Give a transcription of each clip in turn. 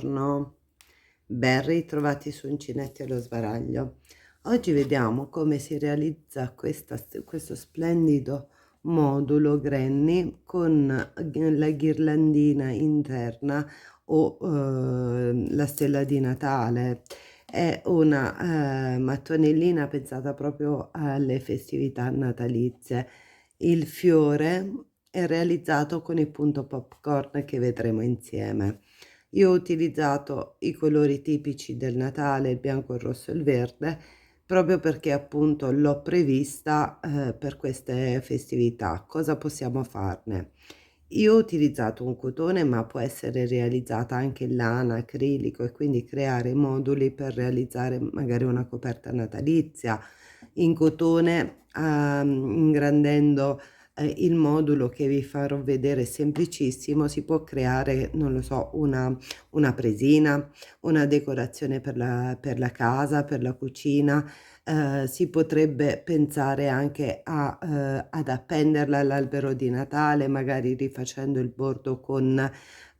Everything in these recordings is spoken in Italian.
buongiorno, ben ritrovati su Uncinetti allo sbaraglio. Oggi vediamo come si realizza questo splendido modulo Granny con la ghirlandina interna o la stella di Natale. È una mattonellina pensata proprio alle festività natalizie. Il fiore è realizzato con il punto popcorn che vedremo insieme. Io ho utilizzato i colori tipici del Natale, il bianco, il rosso e il verde, proprio perché appunto l'ho prevista per queste festività. Cosa possiamo farne? Io ho utilizzato un cotone, ma può essere realizzata anche in lana, acrilico, e quindi creare moduli per realizzare magari una coperta natalizia in cotone, ingrandendo il modulo che vi farò vedere è semplicissimo. Si può creare, non lo so, una presina, una decorazione per la casa, per la cucina. Si potrebbe pensare anche ad appenderla all'albero di Natale, magari rifacendo il bordo con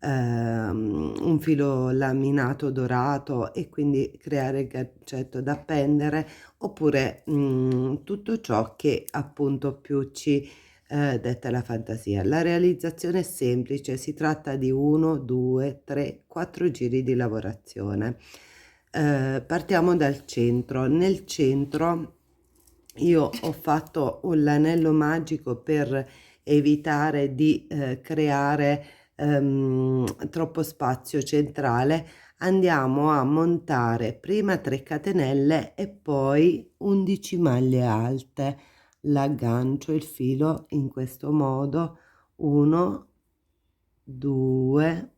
un filo laminato dorato e quindi creare il gaccetto da appendere, oppure tutto ciò che appunto più ci detta la fantasia. La realizzazione è semplice, si tratta di 1, 2, 3, 4 giri di lavorazione. Partiamo dal centro. Nel centro io ho fatto l'anello magico per evitare di creare troppo spazio centrale. Andiamo a montare prima 3 catenelle e poi 11 maglie alte. L'aggancio il filo in questo modo: 1, 2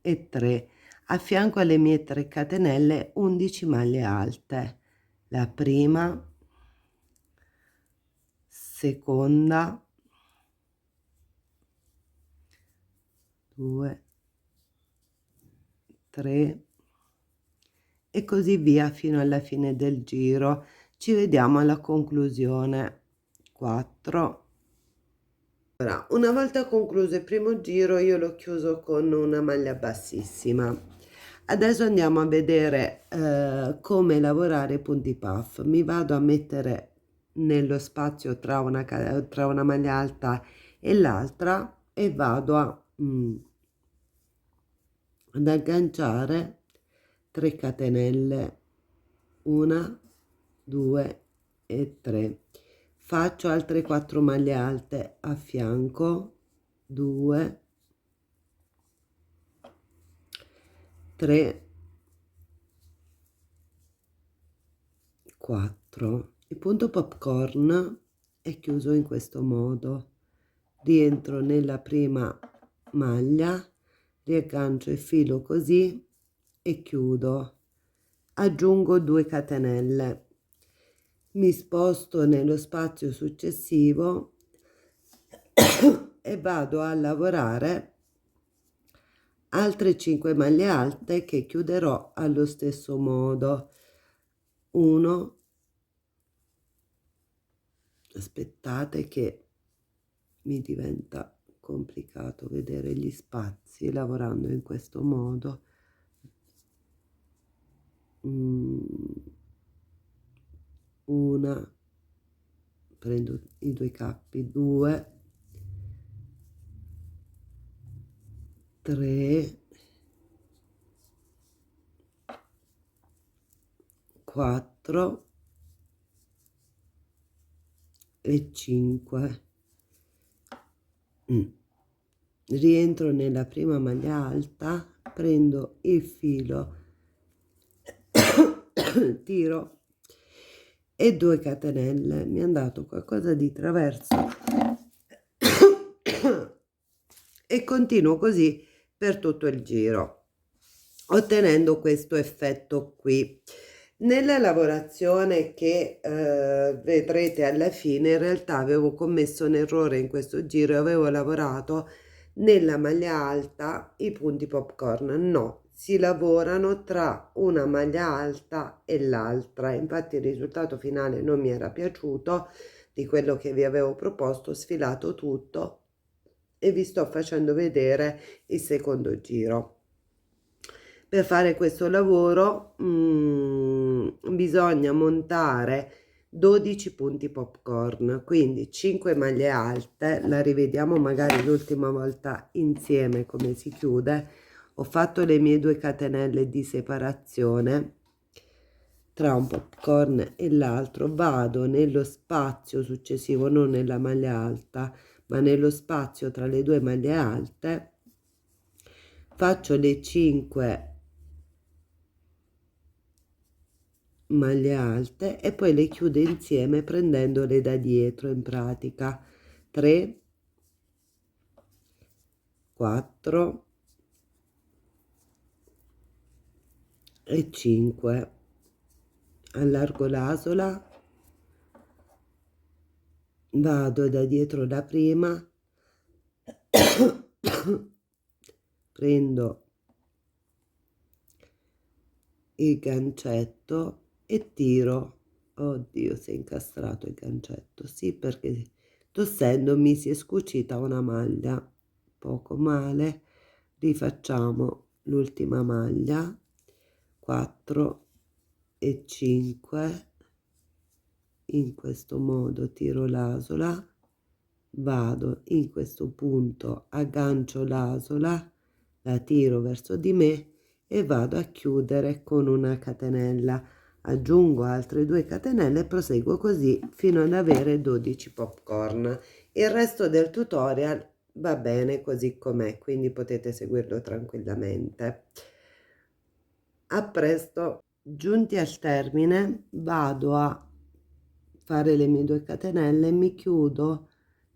e 3. A fianco alle mie 3 catenelle 11 maglie alte, la prima, seconda, 2, 3 e così via fino alla fine del giro. Ci vediamo alla conclusione. 4. Ora, una volta concluso il primo giro, io l'ho chiuso con una maglia bassissima. Adesso andiamo a vedere come lavorare i punti puff. Mi vado a mettere nello spazio tra una maglia alta e l'altra e vado ad agganciare 3 catenelle, 1, 2 e 3. Faccio altre 4 maglie alte a fianco, 2, 3, 4. Il punto popcorn è chiuso in questo modo. Rientro nella prima maglia, riaggancio il filo così e chiudo. Aggiungo 2 catenelle. Mi sposto nello spazio successivo e vado a lavorare altre 5 maglie alte che chiuderò allo stesso modo. 1, aspettate che mi diventa complicato vedere gli spazi lavorando in questo modo. Una, prendo i 2 cappi, 2, 3, 4 e 5. Rientro nella prima maglia alta, prendo il filo, tiro e 2 catenelle. Mi è andato qualcosa di traverso e continuo così per tutto il giro, ottenendo questo effetto qui. Nella lavorazione che vedrete alla fine, in realtà avevo commesso un errore in questo giro e avevo lavorato nella maglia alta i punti popcorn. No, si lavorano tra una maglia alta e l'altra. Infatti il risultato finale non mi era piaciuto di quello che vi avevo proposto. Ho sfilato tutto e vi sto facendo vedere il secondo giro. Per fare questo lavoro bisogna montare 12 punti popcorn, quindi 5 maglie alte, la rivediamo magari l'ultima volta insieme come si chiude. Ho fatto le mie 2 catenelle di separazione tra un popcorn e l'altro, vado nello spazio successivo, non nella maglia alta, ma nello spazio tra le 2 maglie alte, faccio le 5 maglie alte e poi le chiudo insieme prendendole da dietro, in pratica 3, 4 e 5. Allargo l'asola, vado da dietro la prima, prendo il gancetto e tiro. Oddio, si è incastrato il gancetto, sì, perché tossendo mi si è scucita una maglia, poco male. Rifacciamo l'ultima maglia, 4 e 5, in questo modo tiro l'asola, vado in questo punto, aggancio l'asola, la tiro verso di me e vado a chiudere con una catenella, aggiungo altre 2 catenelle e proseguo così fino ad avere 12 popcorn. Il resto del tutorial va bene così com'è, quindi potete seguirlo tranquillamente. A presto. Giunti al termine vado a fare le mie 2 catenelle e mi chiudo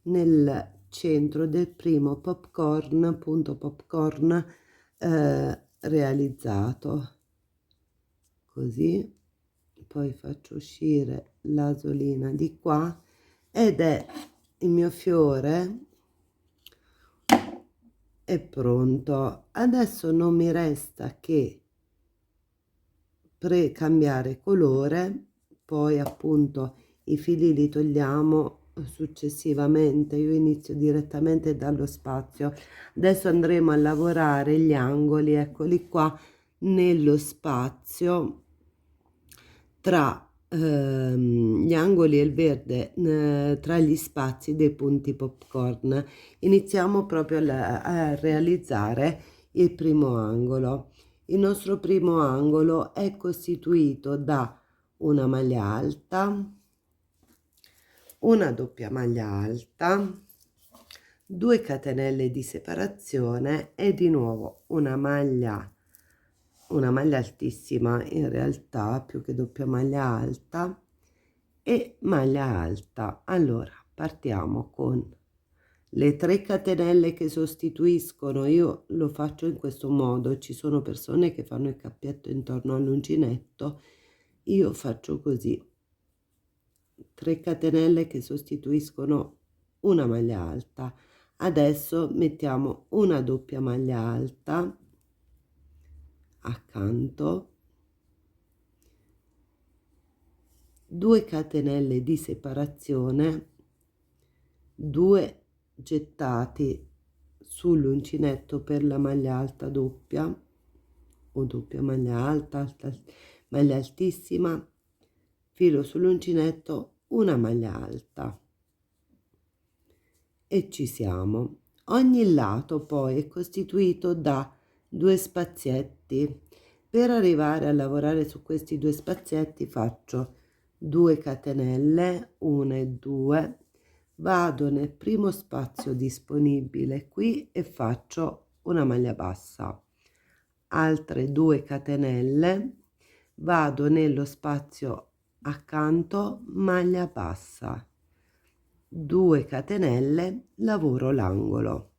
nel centro del primo popcorn, punto popcorn realizzato, così. Poi faccio uscire l'asolina di qua ed è il mio fiore è pronto. Adesso non mi resta che cambiare colore, poi appunto i fili li togliamo successivamente. Io inizio direttamente dallo spazio. Adesso andremo a lavorare gli angoli, eccoli qua, nello spazio tra gli angoli e il verde, tra gli spazi dei punti popcorn. Iniziamo proprio a realizzare il primo angolo. Il nostro primo angolo è costituito da una maglia alta, una doppia maglia alta, 2 catenelle di separazione e di nuovo una maglia altissima, in realtà più che doppia maglia alta, e maglia alta. Allora partiamo con le 3 catenelle che sostituiscono. Io lo faccio in questo modo, ci sono persone che fanno il cappietto intorno all'uncinetto, io faccio così: 3 catenelle che sostituiscono una maglia alta. Adesso mettiamo una doppia maglia alta accanto, 2 catenelle di separazione, 2 gettati sull'uncinetto per la maglia alta doppia o doppia maglia alta, maglia altissima, filo sull'uncinetto, una maglia alta e ci siamo. Ogni lato poi è costituito da 2 spazietti. Per arrivare a lavorare su questi 2 spazietti faccio 2 catenelle, 1 e 2, vado nel primo spazio disponibile qui e faccio una maglia bassa, altre 2 catenelle, vado nello spazio accanto, maglia bassa, 2 catenelle, lavoro l'angolo.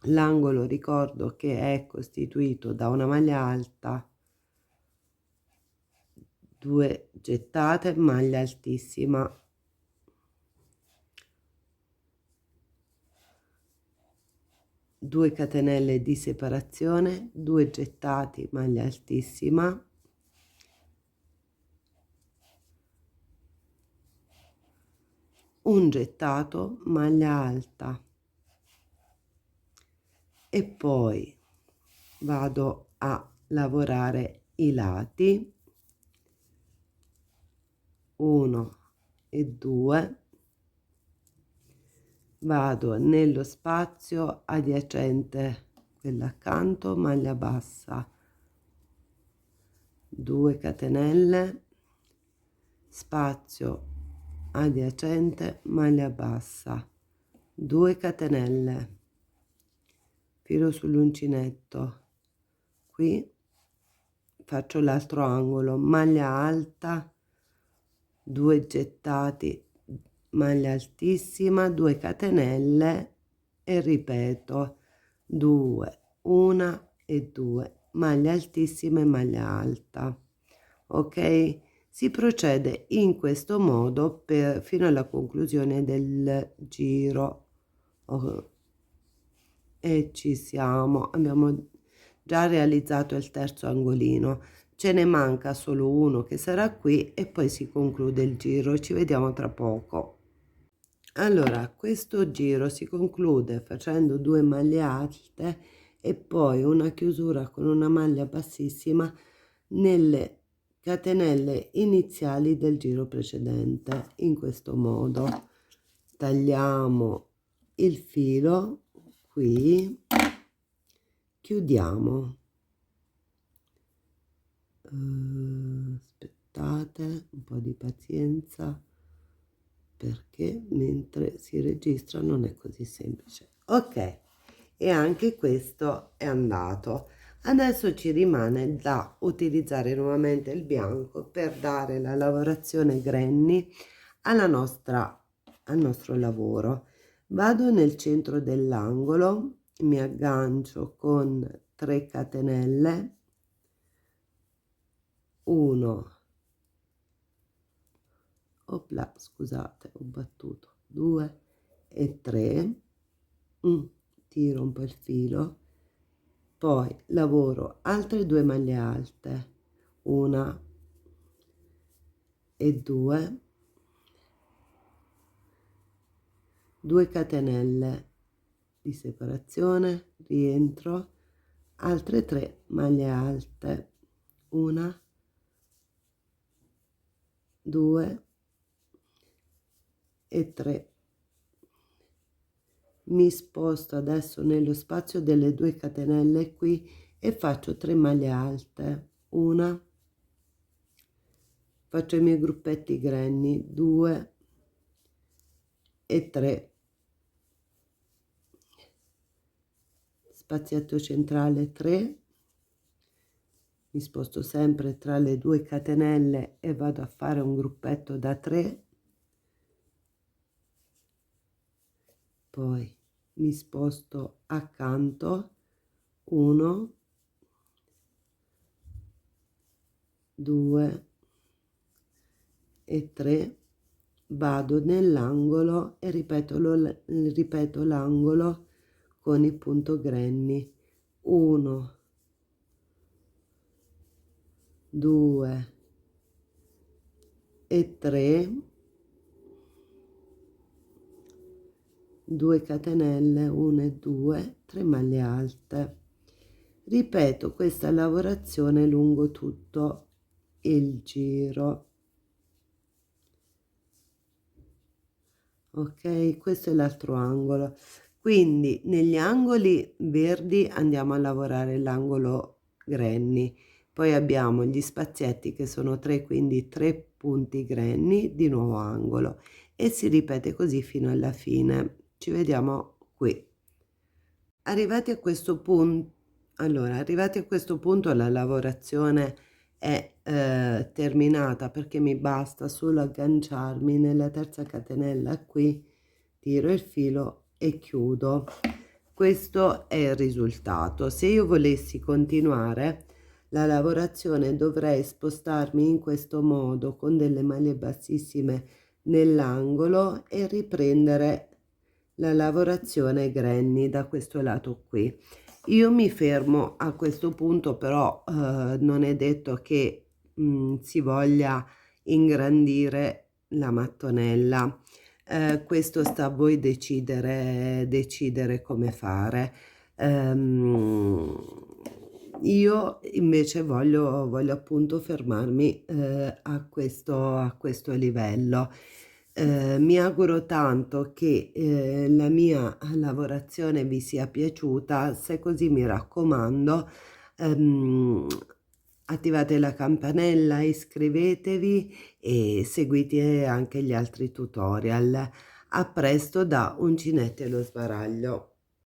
L'angolo ricordo che è costituito da una maglia alta, 2 gettate, maglia altissima, 2 catenelle di separazione, 2 gettati, maglia altissima, un gettato, maglia alta e poi vado a lavorare i lati 1 e 2, vado nello spazio adiacente quello accanto, maglia bassa, 2 catenelle, spazio adiacente, maglia bassa, 2 catenelle, filo sull'uncinetto, qui faccio l'altro angolo, maglia alta, 2 gettati, maglia altissima, 2 catenelle e ripeto 2, 1 e 2, maglia altissima e maglia alta. Ok, si procede in questo modo fino alla conclusione del giro. E ci siamo, abbiamo già realizzato il terzo angolino, ce ne manca solo uno che sarà qui e poi si conclude il giro. Ci vediamo tra poco. Allora, questo giro si conclude facendo 2 maglie alte e poi una chiusura con una maglia bassissima nelle catenelle iniziali del giro precedente. In questo modo tagliamo il filo qui, chiudiamo. Aspettate un po' di pazienza, perché mentre si registra non è così semplice. Ok, e anche questo è andato. Adesso ci rimane da utilizzare nuovamente il bianco per dare la lavorazione granny al nostro lavoro. Vado nel centro dell'angolo, mi aggancio con 3 catenelle, 1, opla, scusate, ho battuto, 2 e 3, tiro un po' il filo, poi lavoro altre 2 maglie alte, 1 e 2, 2 catenelle di separazione, rientro, altre 3 maglie alte, 1, 2 e 3. Mi sposto adesso nello spazio delle 2 catenelle qui e faccio 3 maglie alte, 1, faccio i miei gruppetti granny, 2 e 3, spazietto centrale 3, mi sposto sempre tra le 2 catenelle e vado a fare un gruppetto da 3, poi mi sposto accanto, 1, 2 e 3, vado nell'angolo e ripeto l'angolo con il punto granny, 1, 2 e 3, 2 catenelle, 1 e 2, 3 maglie alte. Ripeto questa lavorazione lungo tutto il giro. Ok, questo è l'altro angolo. Quindi negli angoli verdi andiamo a lavorare l'angolo granny, poi abbiamo gli spazietti che sono 3, quindi 3 punti granny di nuovo angolo, e si ripete così fino alla fine. Ci vediamo qui. Arrivati a questo punto, arrivati a questo punto la lavorazione è terminata, perché mi basta solo agganciarmi nella terza catenella qui, tiro il filo e chiudo. Questo è il risultato. Se io volessi continuare la lavorazione dovrei spostarmi in questo modo con delle maglie bassissime nell'angolo e riprendere la lavorazione granny da questo lato qui. Io mi fermo a questo punto, però non è detto che si voglia ingrandire la mattonella. Questo sta a voi decidere come fare. io invece voglio appunto fermarmi a questo livello. Mi auguro tanto che la mia lavorazione vi sia piaciuta. Se così, mi raccomando, ehm, attivate la campanella, iscrivetevi e seguite anche gli altri tutorial. A presto da Uncinetto e lo Sbaraglio.